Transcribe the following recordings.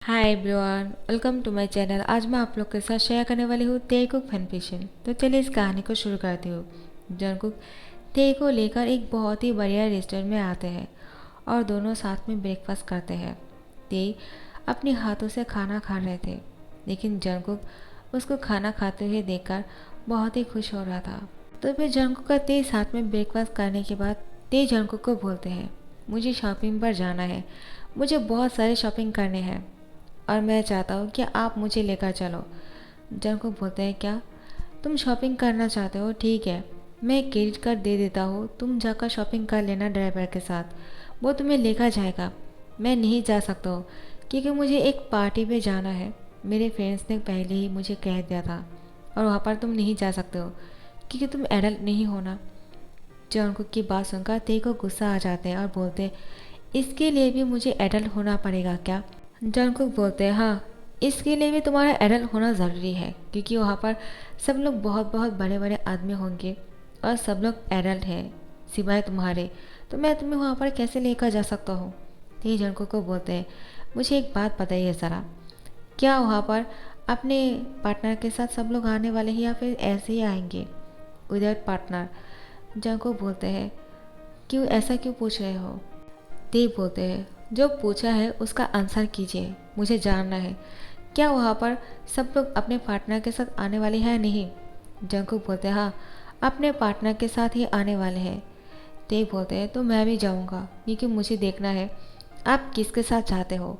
Hi everyone, welcome to my channel. आज मैं आप लोग के साथ शेयर करने वाली हूँ तेकुक फैनफिक्शन। तो चलिए इस कहानी को शुरू करती हूँ। जंगकुक ते को लेकर एक बहुत ही बढ़िया रेस्टोरेंट में आते हैं और दोनों साथ में ब्रेकफास्ट करते हैं। ते अपने हाथों से खाना खा रहे थे, लेकिन जंगकुक उसको खाना खाते हुए देखकर बहुत ही खुश हो रहा था। तो फिर जंगकुक का ते साथ में ब्रेकफास्ट करने के बाद ते जंगकुक को बोलते हैं, मुझे शॉपिंग पर जाना है, मुझे बहुत सारे शॉपिंग करने हैं और मैं चाहता हूँ कि आप मुझे लेकर चलो। जंगकुक बोलते हैं, क्या तुम शॉपिंग करना चाहते हो? ठीक है, मैं क्रेडिट कार्ड दे देता हूँ, तुम जाकर शॉपिंग कर लेना ड्राइवर के साथ, वो तुम्हें लेकर जाएगा। मैं नहीं जा सकता हूँ क्योंकि मुझे एक पार्टी पे जाना है। मेरे फ्रेंड्स ने पहले ही मुझे कह दिया था और वहाँ पर तुम नहीं जा सकते हो क्योंकि तुम एडल्ट नहीं होना। जंगकुक की बात सुनकर ते को गुस्सा आ जाते हैं और बोलते हैं, इसके लिए भी मुझे एडल्ट होना पड़ेगा क्या? जंगकुक बोलते हैं, हाँ, इसके लिए भी तुम्हारा एडल्ट होना ज़रूरी है क्योंकि वहाँ पर सब लोग बहुत बहुत बड़े बड़े आदमी होंगे और सब लोग एडल्ट हैं सिवाय तुम्हारे। तो मैं तुम्हें वहाँ पर कैसे लेकर जा सकता हूँ? तो ये जंगकुक को बोलते हैं, मुझे एक बात बताइए ज़रा, क्या वहाँ पर अपने पार्टनर के साथ सब लोग आने वाले हैं या फिर ऐसे ही आएंगे विदाउट पार्टनर? जंगकुक बोलते हैं, क्यों, ऐसा क्यों पूछ रहे हो? देव बोलते हैं, जो पूछा है उसका आंसर कीजिए, मुझे जानना है क्या वहाँ पर सब लोग अपने पार्टनर के साथ आने वाले हैं? नहीं। जंकुक बोलते हैं, हाँ, अपने पार्टनर के साथ ही आने वाले हैं। देव बोलते हैं, तो मैं भी जाऊँगा क्योंकि मुझे देखना है आप किसके साथ चाहते हो।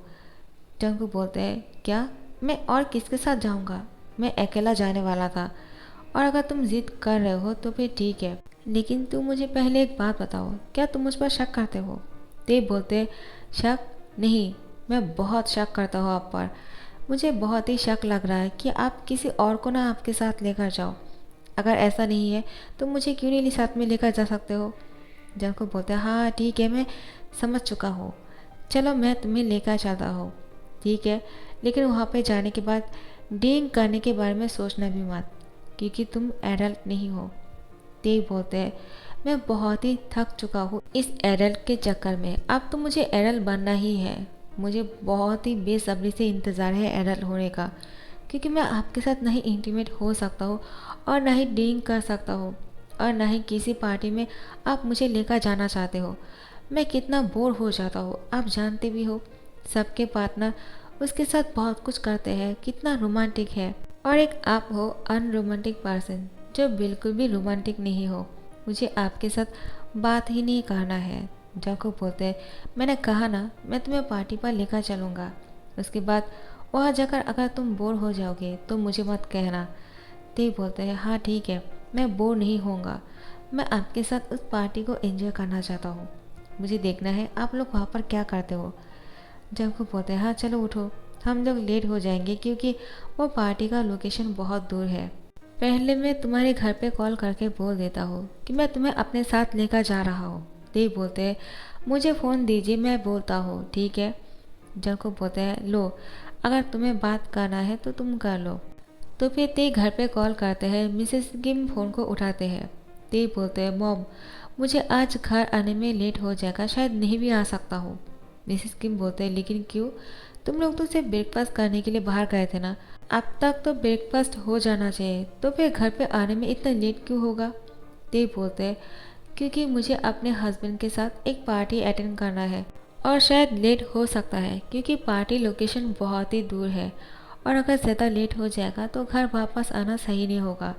जंकुक बोलते हैं, क्या, मैं और किसके साथ जाऊँगा? मैं अकेला जाने वाला था और अगर तुम जिद कर रहे हो तो फिर ठीक है, लेकिन तुम मुझे पहले एक बात बताओ, क्या तुम मुझ पर शक करते हो? देव बोलते, शक नहीं, मैं बहुत शक करता हूँ आप पर। मुझे बहुत ही शक लग रहा है कि आप किसी और को ना आपके साथ लेकर जाओ। अगर ऐसा नहीं है तो मुझे क्यों नहीं साथ में लेकर जा सकते हो? जंको बोलते हैं, हाँ ठीक है, मैं समझ चुका हूँ, चलो मैं तुम्हें लेकर चलता हूँ। ठीक है, लेकिन वहाँ पे जाने के बाद ड्रिंक करने के बारे में सोचना भी मत क्योंकि तुम एडल्ट नहीं हो। तेज बोलते हैं, मैं बहुत ही थक चुका हूँ इस एडल्ट के चक्कर में, अब तो मुझे एडल्ट बनना ही है। मुझे बहुत ही बेसब्री से इंतज़ार है एडल्ट होने का क्योंकि मैं आपके साथ नहीं इंटीमेट हो सकता हूँ और ना ही ड्रिंक कर सकता हूँ और ना ही किसी पार्टी में आप मुझे लेकर जाना चाहते हो। मैं कितना बोर हो जाता हूँ, आप जानते भी हो। सबके पार्टनर उसके साथ बहुत कुछ करते हैं, कितना रोमांटिक है, और एक आप हो अनरोमांटिक पर्सन जो बिल्कुल भी रोमांटिक नहीं हो। मुझे आपके साथ बात ही नहीं करना है। जाको बोलते हैं, मैंने कहा ना, मैं तुम्हें पार्टी पर लेकर चलूँगा, उसके बाद वहाँ जाकर अगर तुम बोर हो जाओगे तो मुझे मत कहना। ते बोलते हैं, हाँ ठीक है, मैं बोर नहीं होऊंगा, मैं आपके साथ उस पार्टी को एंजॉय करना चाहता हूँ, मुझे देखना है आप लोग वहाँ पर क्या करते हो। जब को बोलते हैं, हाँ चलो उठो, हम लोग लेट हो जाएंगे क्योंकि वो पार्टी का लोकेशन बहुत दूर है। पहले मैं तुम्हारे घर पे कॉल करके बोल देता हूँ कि मैं तुम्हें अपने साथ लेकर जा रहा हूँ। देव बोलते हैं, मुझे फ़ोन दीजिए, मैं बोलता हूँ, ठीक है। जब को बोलते हैं, लो, अगर तुम्हें बात करना है तो तुम कर लो। तो फिर ते घर पे कॉल करते हैं, मिसेस किम फ़ोन को उठाते हैं। ते बोलते हैं, मॉम, मुझे आज घर आने में लेट हो जाएगा, शायद नहीं भी आ सकता हूँ। मिसेस किम बोलते हैं, लेकिन क्यों, तुम लोग तो सिर्फ ब्रेकफास्ट करने के लिए बाहर गए थे ना, अब तक तो ब्रेकफास्ट हो जाना चाहिए, तो फिर घर पे आने में इतना लेट क्यों होगा? ते बोलते हैं, क्योंकि मुझे अपने हस्बैंड के साथ एक पार्टी अटेंड करना है और शायद लेट हो सकता है क्योंकि पार्टी लोकेशन बहुत ही दूर है और अगर ज़्यादा लेट हो जाएगा तो घर वापस आना सही नहीं होगा,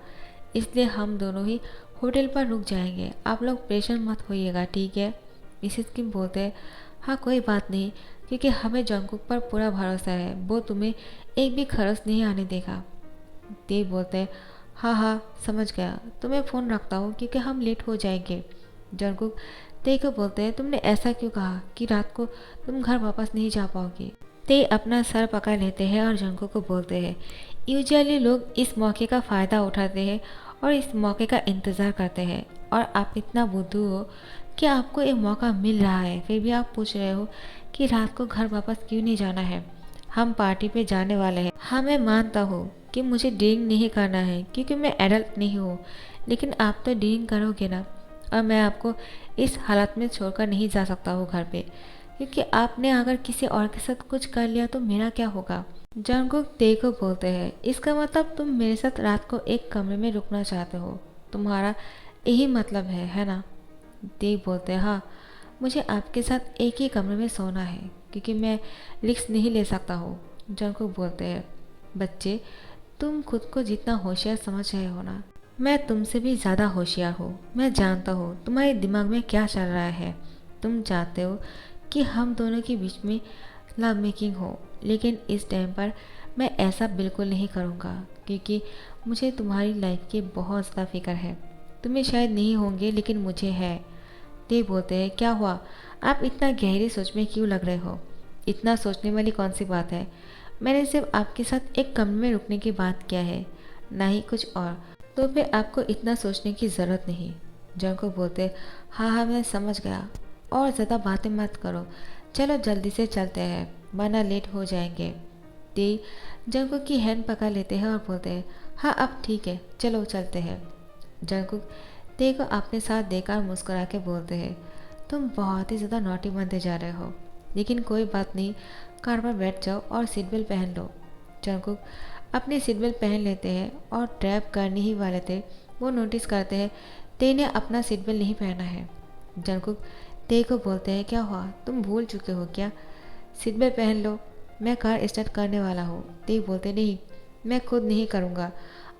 इसलिए हम दोनों ही होटल पर रुक जाएंगे, आप लोग परेशान मत होइएगा, ठीक है। मिसेस किम बोलते हैं, हाँ कोई बात नहीं, क्योंकि हमें जंगकुक पर पूरा भरोसा है, वो तुम्हें एक भी खर्च नहीं आने देगा। देव बोलते हैं, हाँ हाँ समझ गया, तो मैं फ़ोन रखता हूँ क्योंकि हम लेट हो जाएंगे। जंगकुक ते को बोलते हैं, तुमने ऐसा क्यों कहा कि रात को तुम घर वापस नहीं जा पाओगे? ते अपना सर पकड़ लेते हैं और जंगकुक को बोलते हैं, यूजुअली लोग इस मौके का फ़ायदा उठाते हैं और इस मौके का इंतज़ार करते हैं, और आप इतना बुद्धू हो कि आपको एक मौका मिल रहा है फिर भी आप पूछ रहे हो कि रात को घर वापस क्यों नहीं जाना है। हम पार्टी पे जाने वाले हैं। हाँ मैं मानता हूँ कि मुझे ड्रिंक नहीं करना है क्योंकि मैं एडल्ट नहीं हूँ, लेकिन आप तो ड्रिंक करोगे ना, और मैं आपको इस हालत में छोड़कर नहीं जा सकता हूँ घर पे, क्योंकि आपने अगर किसी और के साथ कुछ कर लिया तो मेरा क्या होगा। जंगकुक ते को बोलते हैं, इसका मतलब तुम मेरे साथ रात को एक कमरे में रुकना चाहते हो, तुम्हारा यही मतलब है ना। ते बोलते हैं, हाँ, मुझे आपके साथ एक ही कमरे में सोना है क्योंकि मैं रिस्क नहीं ले सकता हूँ। जंगकुक बोलते हैं, बच्चे, तुम खुद को जितना होशियार समझ रहे हो ना, मैं तुमसे भी ज़्यादा होशियार हूँ। मैं जानता हूँ तुम्हारे दिमाग में क्या चल रहा है। तुम चाहते हो कि हम दोनों के बीच में लव मेकिंग हो, लेकिन इस टाइम पर मैं ऐसा बिल्कुल नहीं करूँगा क्योंकि मुझे तुम्हारी लाइफ की बहुत ज़्यादा फिक्र है। तुम्हें शायद नहीं होंगे लेकिन मुझे है। ते बोलते हैं, क्या हुआ, आप इतना गहरी सोच में क्यों लग रहे हो। इतना सोचने वाली कौन सी बात है। मैंने सिर्फ आपके साथ एक कमरे में रुकने की बात किया है, ना ही कुछ और। तो फिर आपको इतना सोचने की ज़रूरत नहीं। जंको बोलते, हाँ हाँ मैं समझ गया, और ज़्यादा बातें मत करो, चलो जल्दी से चलते हैं वरना लेट हो जाएंगे। ते जंको की हैंड पकड़ लेते हैं और बोलते हैं, हाँ अब ठीक है, चलो चलते हैं। जंकुक ते को अपने साथ देखकर मुस्कुरा के बोलते हैं, तुम बहुत ही ज़्यादा नॉटी बनते जा रहे हो, लेकिन कोई बात नहीं, कार पर बैठ जाओ और सीट बेल्ट पहन लो। जंकुक अपनी सीट बेल्ट पहन लेते हैं और ड्राइव करने ही वाले थे, वो नोटिस करते हैं ते ने अपना सीट बेल्ट नहीं पहना है। जंकुक ते को बोलते हैं, क्या हुआ, तुम भूल चुके हो क्या, सीट बेल्ट पहन लो, मैं कार स्टार्ट करने वाला हूँ। ते बोलते, नहीं, मैं खुद नहीं करूँगा,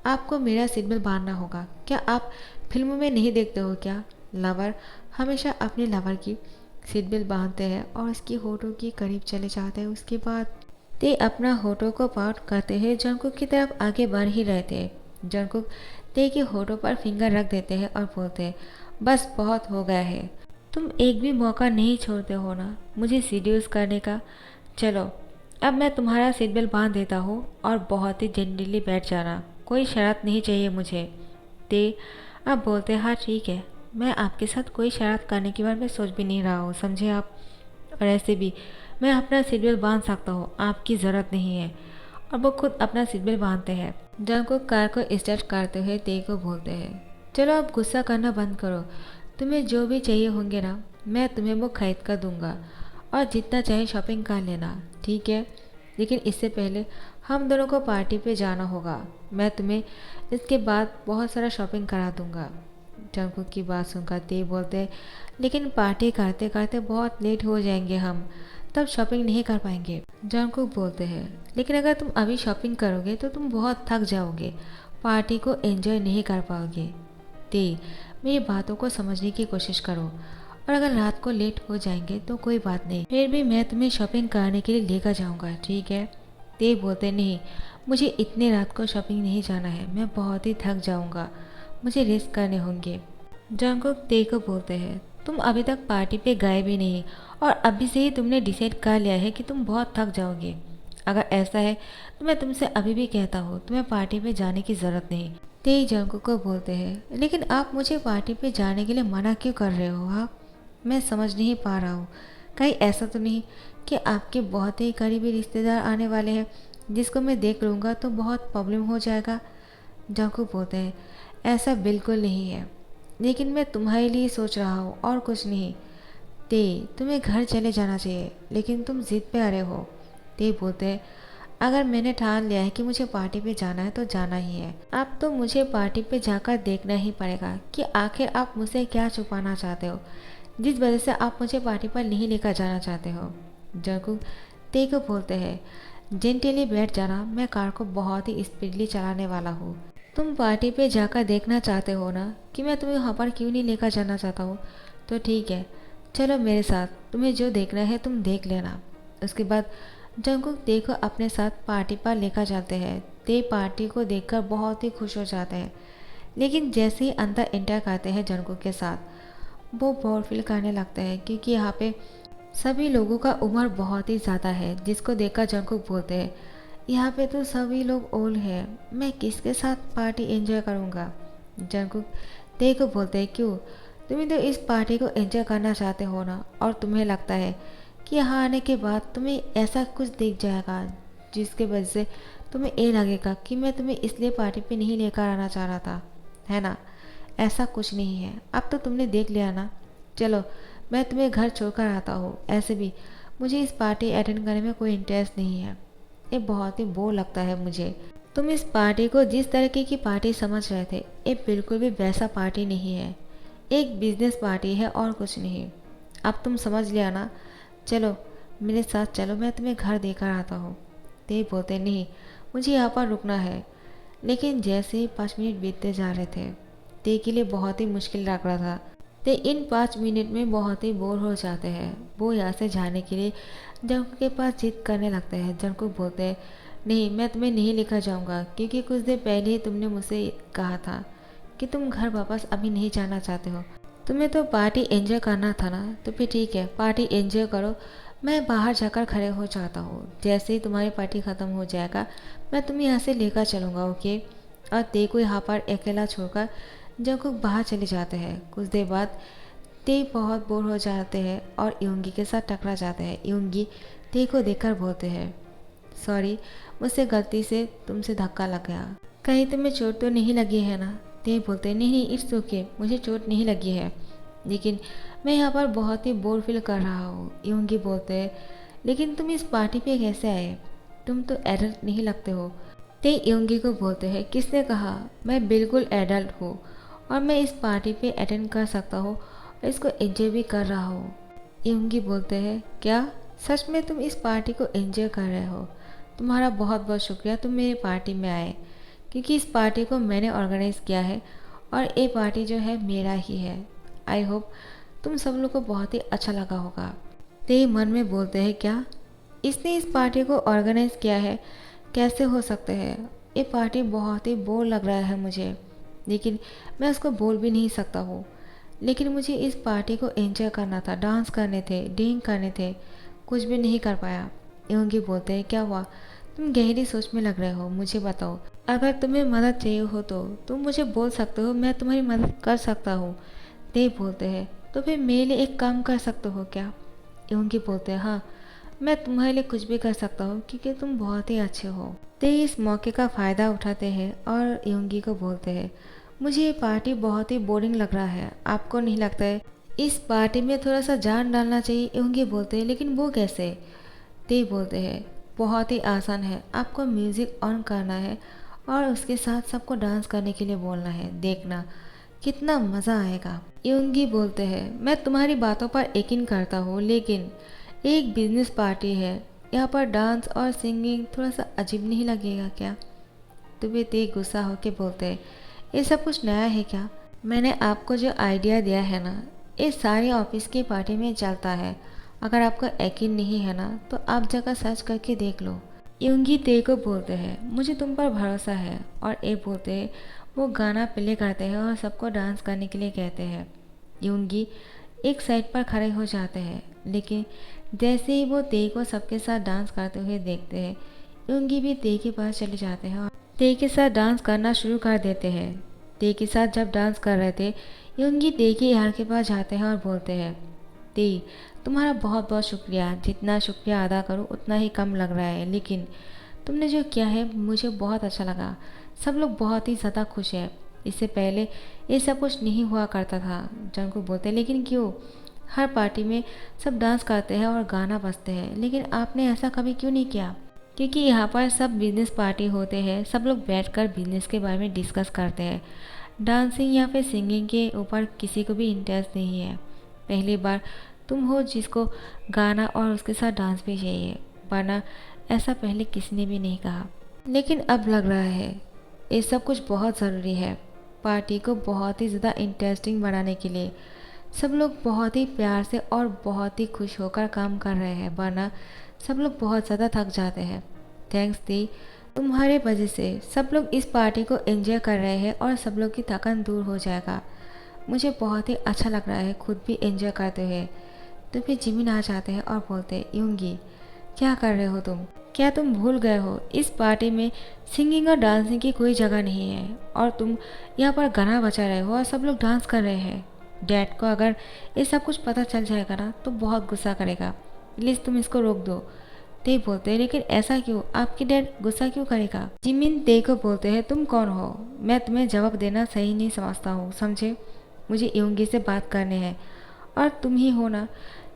आपको मेरा सीट बेल्ट बांधना होगा। क्या आप फिल्मों में नहीं देखते हो क्या, लवर हमेशा अपने लवर की सीट बेल्ट बांधते हैं और उसकी होठों के करीब चले जाते हैं। उसके बाद ते अपना होठों को पाउट करते हैं जंकुक की तरफ आगे बढ़ ही रहे थे। जंकुक ते के होठों पर फिंगर रख देते हैं और बोलते हैं, बस बहुत हो गया है, तुम एक भी मौका नहीं छोड़ते हो ना मुझे सीड्यूस करने का। चलो अब मैं तुम्हारा सीट बेल्ट बांध देता हूँ और बहुत ही जेंटली बैठ जाना, कोई शरारत नहीं चाहिए मुझे। ते अब बोलते, हाँ ठीक है, मैं आपके साथ कोई शरारत करने के बारे में सोच भी नहीं रहा हूँ, समझे आप। और ऐसे भी मैं अपना सीट बेल्ट बांध सकता हूँ, आपकी ज़रूरत नहीं है। और वो खुद अपना सीट बेल्ट बांधते हैं। जंकुक कार को स्टार्ट करते हुए ते को बोलते हैं, चलो अब गुस्सा करना बंद करो, तुम्हें जो भी चाहिए होंगे ना मैं तुम्हें वो खरीद कर दूंगा, और जितना चाहे शॉपिंग कर लेना, ठीक है। लेकिन इससे पहले हम दोनों को पार्टी पे जाना होगा, मैं तुम्हें इसके बाद बहुत सारा शॉपिंग करा दूंगा। जंकुक की बात सुनकर ते बोलते, लेकिन पार्टी करते करते बहुत लेट हो जाएंगे हम, तब शॉपिंग नहीं कर पाएंगे। जंकुक बोलते हैं, लेकिन अगर तुम अभी शॉपिंग करोगे तो तुम बहुत थक जाओगे, पार्टी को एंजॉय नहीं कर पाओगे। ते मेरी बातों को समझने की कोशिश करो, और अगर रात को लेट हो जाएंगे तो कोई बात नहीं, फिर भी मैं तुम्हें शॉपिंग करने के लिए लेकर जाऊंगा, ठीक है। ते बोलते, नहीं, मुझे इतने रात को शॉपिंग नहीं जाना है, मैं बहुत ही थक जाऊंगा, मुझे रेस्ट करने होंगे। जंकुक ते को बोलते हैं, तुम अभी तक पार्टी पे गए भी नहीं और अभी से ही तुमने डिसाइड कर लिया है कि तुम बहुत थक जाओगे। अगर ऐसा है तो मैं तुमसे अभी भी कहता हूँ तुम्हें पार्टी पे जाने की ज़रूरत नहीं। ते जंकुक को बोलते हैं, लेकिन आप मुझे पार्टी पे जाने के लिए मना क्यों कर रहे हो। हाँ, मैं समझ नहीं पा रहा हूँ, कहीं ऐसा तो नहीं कि आपके बहुत ही करीबी रिश्तेदार आने वाले हैं जिसको मैं देख लूँगा तो बहुत प्रॉब्लम हो जाएगा। जंकुक बोलते हैं, ऐसा बिल्कुल नहीं है, लेकिन मैं तुम्हारे लिए सोच रहा हूँ और कुछ नहीं। ते तुम्हें घर चले जाना चाहिए, लेकिन तुम जिद पे आ रहे हो। ते बोलते हैं, अगर मैंने ठान लिया है कि मुझे पार्टी पे जाना है तो जाना ही है, अब तो मुझे पार्टी पे जाकर देखना ही पड़ेगा कि आखिर आप मुझसे क्या छुपाना चाहते हो, जिस वजह से आप मुझे पार्टी पर नहीं लेकर जाना चाहते हो। जंकुक ते को बोलते हैं, जेंटली बैठ जाना, मैं कार को बहुत ही स्पीडली चलाने वाला हूँ। तुम पार्टी पे जाकर देखना चाहते हो ना कि मैं तुम्हें वहाँ पर क्यों नहीं लेकर जाना चाहता हूँ, तो ठीक है, चलो मेरे साथ, तुम्हें जो देखना है तुम देख लेना। उसके बाद जंकुक ते को अपने साथ पार्टी पर लेकर जाते हैं। ते पार्टी को देखकर बहुत ही खुश हो जाते हैं, लेकिन जैसे ही अंदर एंटर करते हैं जंकुक के साथ वो बोर फील करने लगते हैं क्योंकि यहाँ पे सभी लोगों का उम्र बहुत ही ज़्यादा है, जिसको देखकर जंकुक बोलते हैं, यहाँ पे तो सभी लोग ओल्ड हैं, मैं किसके साथ पार्टी एंजॉय करूँगा। जंकुक ते को बोलते हैं, क्यों, तुम्हें तो इस पार्टी को एंजॉय करना चाहते हो ना, और तुम्हें लगता है कि यहाँ आने के बाद तुम्हें ऐसा कुछ दिख जाएगा जिसके वजह से तुम्हें ये लगेगा कि मैं तुम्हें इसलिए पार्टी पे नहीं लेकर आना चाह रहा था, है ना। ऐसा कुछ नहीं है, अब तो तुमने देख लिया ना, चलो मैं तुम्हें घर छोड़कर आता हूँ। ऐसे भी मुझे इस पार्टी अटेंड करने में कोई इंटरेस्ट नहीं है। ये बहुत ही बोर लगता है मुझे। तुम इस पार्टी को जिस तरीके की पार्टी समझ रहे थे, ये बिल्कुल भी वैसा पार्टी नहीं है। एक बिजनेस पार्टी है और कुछ नहीं। अब तुम समझ लिया ना। चलो मेरे साथ चलो, मैं तुम्हें घर देकर आता हूँ। ते बोलते नहीं, मुझे यहाँ पर रुकना है। लेकिन जैसे ही 5 मिनट बीतते जा रहे थे, ते के लिए बहुत ही मुश्किल लग रहा था। ते इन 5 मिनट में बहुत ही बोर हो जाते हैं। वो यहाँ से जाने के लिए जंकु के पास जिद करने लगते हैं। जंकु बोलते हैं, नहीं मैं तुम्हें नहीं लेकर जाऊँगा, क्योंकि कुछ देर पहले ही तुमने मुझसे कहा था कि तुम घर वापस अभी नहीं जाना चाहते हो। तुम्हें तो पार्टी एंजॉय करना था ना, तो फिर ठीक है, पार्टी एंजॉय करो। मैं बाहर जाकर खड़े हो जाता हूँ। जैसे ही तुम्हारी पार्टी ख़त्म हो जाएगा, मैं तुम्हें यहाँ से लेकर चलूँगा, ओके। और ते को यहाँ पर अकेला छोड़कर जंकुक बाहर चले जाते हैं। कुछ देर बाद ते बहुत बोर हो जाते हैं और योंगी के साथ टकरा जाते हैं। योंगी ते को देखकर बोलते हैं, सॉरी, मुझसे गलती से तुमसे धक्का लग गया। कहीं तुम्हें चोट तो नहीं लगी है ना? ते बोलते, नहीं इट्स ओके, मुझे चोट नहीं लगी है, लेकिन मैं यहाँ पर बहुत ही बोर फील कर रहा हूँ। योंगी बोलते, लेकिन तुम इस पार्टी पे कैसे आए? तुम तो एडल्ट नहीं लगते हो। ते योंगी को बोलते हैं, किसने कहा? मैं बिल्कुल एडल्ट हूँ और मैं इस पार्टी पे अटेंड कर सकता हूँ और इसको एंजॉय भी कर रहा हूँ। योंगी बोलते हैं, क्या सच में तुम इस पार्टी को एंजॉय कर रहे हो? तुम्हारा बहुत बहुत शुक्रिया, तुम मेरी पार्टी में आए, क्योंकि इस पार्टी को मैंने ऑर्गेनाइज़ किया है और ये पार्टी जो है मेरा ही है। आई होप तुम सब लोग को बहुत ही अच्छा लगा होगा। ते मन में बोलते हैं, क्या इसने इस पार्टी को ऑर्गेनाइज किया है? कैसे हो सकते हैं? ये पार्टी बहुत ही बोर लग रहा है मुझे, लेकिन मैं उसको बोल भी नहीं सकता हूँ। लेकिन मुझे इस पार्टी को एंजॉय करना था, डांस करने थे, ड्रिंक करने थे, कुछ भी नहीं कर पाया। योंगी बोलते हैं, क्या हुआ? तुम गहरी सोच में लग रहे हो, मुझे बताओ। अगर तुम्हें मदद चाहिए हो तो तुम मुझे बोल सकते हो, मैं तुम्हारी मदद कर सकता हूँ। ते बोलते हैं, तो फिर मेरे लिए एक काम कर सकते हो क्या? योंगी बोलते हैं, हाँ, मैं तुम्हारे लिए कुछ भी कर सकता हूँ, क्योंकि तुम बहुत ही अच्छे हो। ते इस मौके का फ़ायदा उठाते हैं और योंगी को बोलते हैं, मुझे ये पार्टी बहुत ही बोरिंग लग रहा है, आपको नहीं लगता है? इस पार्टी में थोड़ा सा जान डालना चाहिए। योंगी बोलते हैं, लेकिन वो कैसे? ते बोलते हैं, बहुत ही आसान है, आपको म्यूज़िक ऑन करना है और उसके साथ सबको डांस करने के लिए बोलना है, देखना कितना मज़ा आएगा। योंगी बोलते हैं, मैं तुम्हारी बातों पर यकीन करता हूँ, लेकिन एक बिजनेस पार्टी है, यहाँ पर डांस और सिंगिंग थोड़ा सा अजीब नहीं लगेगा क्या? तो वे ते गुस्सा होके बोलते हैं, ये सब कुछ नया है क्या? मैंने आपको जो आइडिया दिया है ना, ये सारी ऑफिस की पार्टी में चलता है। अगर आपको यकीन नहीं है ना, तो आप जगह सर्च करके देख लो। योंगी ते को बोलते हैं, मुझे तुम पर भरोसा है। और ये बोलते हैं, वो गाना प्ले करते हैं और सबको डांस करने के लिए कहते हैं। योंगी एक साइड पर खड़े हो जाते हैं, लेकिन जैसे ही वो ते को सबके साथ डांस करते हुए देखते हैं, योंगी भी ते के पास चले जाते हैं और ते के साथ डांस करना शुरू कर देते हैं। ते के साथ जब डांस कर रहे थे, योंगी ते के यार के पास जाते हैं और बोलते हैं, ते तुम्हारा बहुत बहुत शुक्रिया, जितना शुक्रिया अदा करूँ उतना ही कम लग रहा है, लेकिन तुमने जो किया है मुझे बहुत अच्छा लगा। सब लोग बहुत ही ज़्यादा खुश हैं। इससे पहले ये सब कुछ नहीं हुआ करता था। जंकुक बोलते हैं, लेकिन क्यों? हर पार्टी में सब डांस करते हैं और गाना बजते हैं, लेकिन आपने ऐसा कभी क्यों नहीं किया? क्योंकि यहाँ पर सब बिजनेस पार्टी होते हैं, सब लोग बैठकर बिजनेस के बारे में डिस्कस करते हैं। डांसिंग या फिर सिंगिंग के ऊपर किसी को भी इंटरेस्ट नहीं है। पहली बार तुम हो जिसको गाना और उसके साथ डांस भी चाहिए, वरना ऐसा पहले किसी ने भी नहीं कहा। लेकिन अब लग रहा है ये सब कुछ बहुत ज़रूरी है। पार्टी को बहुत ही ज़्यादा इंटरेस्टिंग बनाने के लिए सब लोग बहुत ही प्यार से और बहुत ही खुश होकर काम कर रहे हैं, वरना सब लोग बहुत ज़्यादा थक जाते हैं। थैंक्स दी, तुम्हारे वजह से सब लोग इस पार्टी को एंजॉय कर रहे हैं और सब लोग की थकान दूर हो जाएगा। मुझे बहुत ही अच्छा लग रहा है खुद भी एंजॉय करते हुए। तो फिर जिमिन आ जाते हैं और बोलते हैं, योंगी क्या कर रहे हो तुम? क्या तुम भूल गए हो इस पार्टी में सिंगिंग और डांसिंग की कोई जगह नहीं है, और तुम यहाँ पर गाना बजा रहे हो और सब लोग डांस कर रहे हैं। डैड को अगर ये सब कुछ पता चल जाएगा ना, तो बहुत गुस्सा करेगा। प्लीज़ तुम इसको रोक दो। ते बोलते हैं, लेकिन ऐसा क्यों? आपकी डैड गुस्सा क्यों करेगा? जिमिन ते को बोलते हैं, तुम कौन हो? मैं तुम्हें जवाब देना सही नहीं समझता हूँ, समझे? मुझे योंगी से बात करने हैं और तुम ही हो ना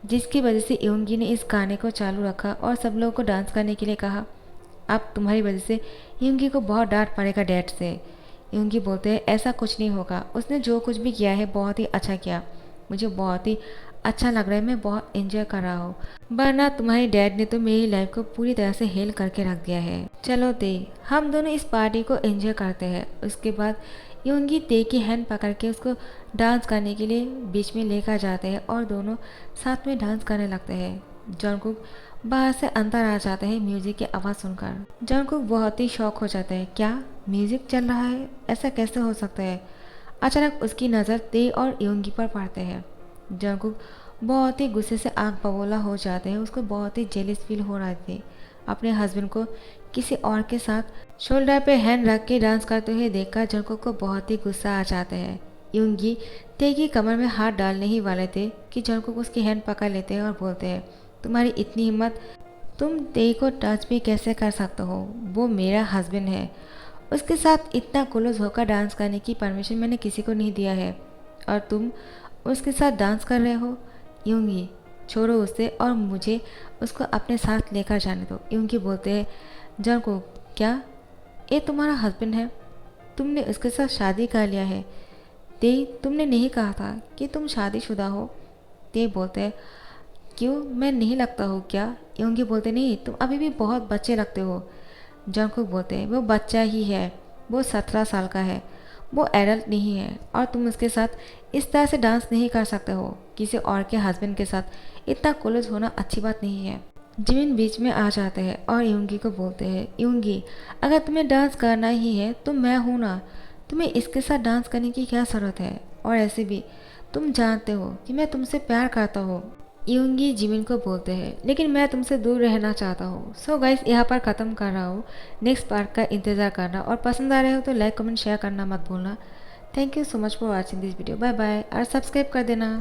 जिसकी वजह से योंगी ने इस गाने को चालू रखा और सब लोगों को डांस करने के लिए कहा। अब तुम्हारी वजह से योंगी को बहुत डांट पड़ेगा डैड से। योंगी बोलते हैं ऐसा कुछ नहीं होगा, उसने जो कुछ भी किया है बहुत ही अच्छा किया, मुझे बहुत ही अच्छा लग रहा है, मैं बहुत एंजॉय कर रहा हूँ, वरना तुम्हारे डैड ने तो मेरी लाइफ को पूरी तरह से हेल करके रख दिया है। चलो ते, हम दोनों इस पार्टी को एंजॉय करते हैं। उसके बाद योंगी ते की हैंड पकड़ के उसको डांस करने के लिए बीच में लेकर जाते हैं और दोनों साथ में डांस करने लगते हैं। जॉनकुक बाहर से अंदर आ जाते हैं म्यूजिक की आवाज़ सुनकर। जॉनकुक बहुत ही शौक हो जाता है, क्या म्यूजिक चल रहा है, ऐसा कैसे हो सकता है। अचानक उसकी नज़र ते और योंगी पर पड़ते हैं। जॉनकुक बहुत ही गुस्से से आग बबूला हो जाते हैं, उसको बहुत ही जेलिस फील हो रहा थे अपने हस्बैंड को किसी और के साथ शोल्डर पे हैंड रख के डांस करते हुए देखकर जॉनकुक को बहुत ही गुस्सा आ जाता है। योंगी ते की कमर में हाथ डालने ही वाले थे कि जॉनकुक उसकी हैंड पकड़ लेते हैं और बोलते हैं, तुम्हारी इतनी हिम्मत, तुम ते को टच भी कैसे कर सकते हो, वो मेरा हस्बैंड है, उसके साथ इतना क्लोज होकर डांस करने की परमिशन मैंने किसी को नहीं दिया है और तुम उसके साथ डांस कर रहे हो। योंगी छोड़ो उसे और मुझे उसको अपने साथ लेकर जाने दो। योंगी बोलते हैं, जॉनकुक क्या ये तुम्हारा हस्बैंड है, तुमने उसके साथ शादी कर लिया है। ते तुमने नहीं कहा था कि तुम शादीशुदा हो। ते बोलते हैं, क्यों मैं नहीं लगता हूँ क्या। योंगी बोलते, नहीं तुम अभी भी बहुत बच्चे लगते हो। जॉनकुक बोलते हैं, वो बच्चा ही है, वो 17 साल का है, वो एडल्ट नहीं है और तुम उसके साथ इस तरह से डांस नहीं कर सकते हो। किसी और के हस्बैंड के साथ इतना क्लोज होना अच्छी बात नहीं है। जिमिन बीच में आ जाते हैं और योंगी को बोलते हैं, योंगी अगर तुम्हें डांस करना ही है तो मैं हूँ ना, तुम्हें इसके साथ डांस करने की क्या ज़रूरत है, और ऐसे भी तुम जानते हो कि मैं तुमसे प्यार करता हूँ। योंगी जिमिन को बोलते हैं, लेकिन मैं तुमसे दूर रहना चाहता हूँ। सो गाइस यहाँ पर ख़त्म कर रहा हूँ, नेक्स्ट पार्ट का इंतज़ार करना और पसंद आ रहे हो तो लाइक कमेंट शेयर करना मत भूलना। Thank you so much for watching this video, bye bye और सब्सक्राइब कर देना।